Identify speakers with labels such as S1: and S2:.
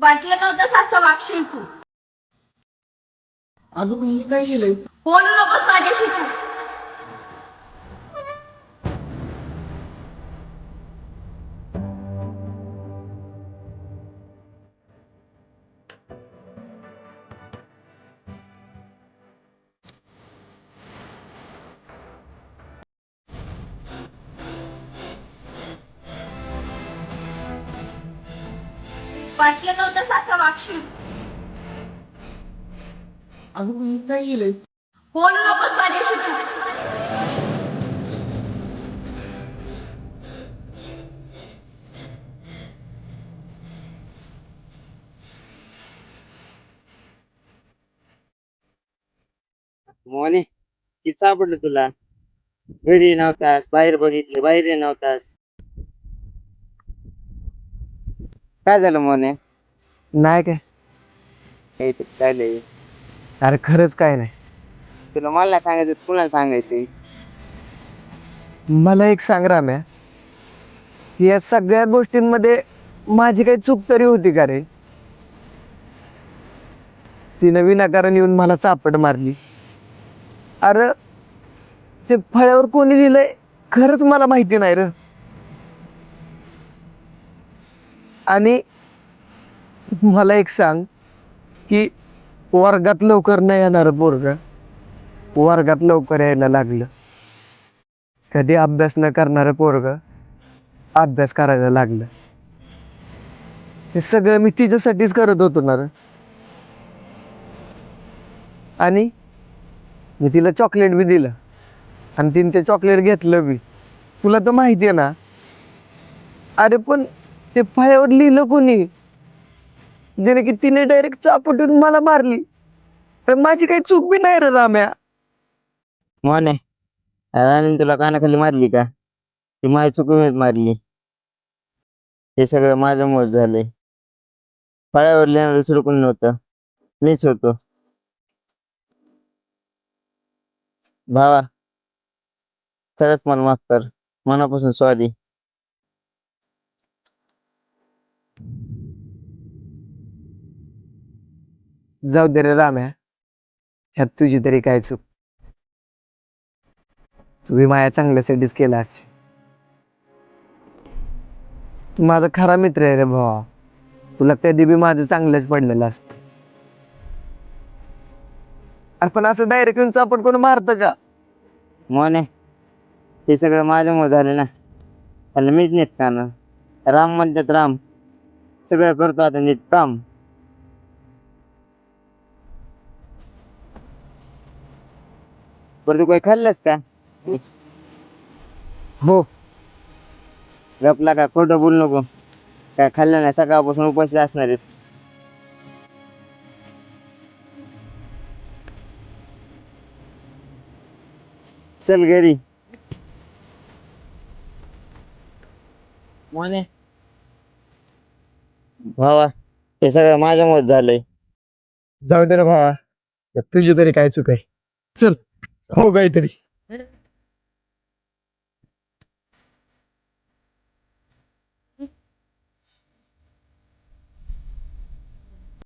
S1: वाटलं नव्हतं असं वागशील तू.
S2: अगं मी काय केलंय?
S1: बोलू नकोस माझ्याशी तू. वाटलं नव्हतं असं वागशील.
S2: अगं मी काय केलंय?
S1: बोलू नकोस माझ्याशी तू.
S3: मोने किती सापडलं तुला? घरी नव्हतास, बाहेर बघितलं, बाहेर नव्हतास. काय झालं मोने?
S2: नाही काय.
S3: हे ते काय लय?
S2: अरे खरंच काय नाही.
S3: तुला मला नाही सांगायचं, कुणाला सांगायचंय?
S2: मला एक सांग राम्या, या सगळ्या गोष्टींमध्ये माझी काही चूक तरी होती का रे? तिनं विनाकारण येऊन मला चापट मारली. अरे ते फळ्यावर कोणी लिहिलंय खरंच मला माहिती नाही र. आणि मला एक सांग की वर्गात लवकर नाही येणार पोरग वर्गात लवकर यायला लागलं. कधी अभ्यास न करणारं पोरग अभ्यास करायला लागलं. हे सगळं मी तिच्यासाठीच करत होतो ना रे. आणि मी तिला चॉकलेट बी दिलं आणि तिने ते चॉकलेट घेतलं बी. तुला तर माहिती आहे ना. अरे पण ते फळ्यावर लिहिलं कोणी, जेणे की तिने डायरेक्ट चापटून मला मारली. तर माझी काही चूक बी नाही रे राम्या.
S3: मोने राणी तुला कानाखाली मारली का? ती माझी चुकूनच मारली. हे सगळं माझ्यामुळे झालंय. फळ्यावर लिहिणार दुसरं कोणी नव्हतं, मीच होतो. भावा खरंच मला माफ कर, मनापासून सॉरी.
S2: जाऊ दे रे राम्या, ह्यात तुझी तरी काय चूक. तुम्ही माझ्या चांगल्यासाठीच केला असेल. तू माझा खरा मित्र आहे रे भावा. तुला कधी बी माझं चांगलंच पडलेलं असतं. अरे पण असं डायरेक्ट येऊन चापट कोण मारतं का?
S3: मोने हे सगळं माझ्यामुळे झालं ना. त्याला मीच नीट का ना. राम म्हणतात राम, सगळं करतो आता नीट काम. बरं तू काही खाल्लंस का?
S2: हो.
S3: गपला का? खोटं बोलू नको. काय खाल्लं नाही, सकाळपासून उपाशी असणार आहेस. चल घरी. मोने भावा हे सगळं माझ्यामुळे झालंय.
S2: जाऊ दे रे भावा, ह्यात तुझी तरी काय चूक आहे. चल हो काहीतरी.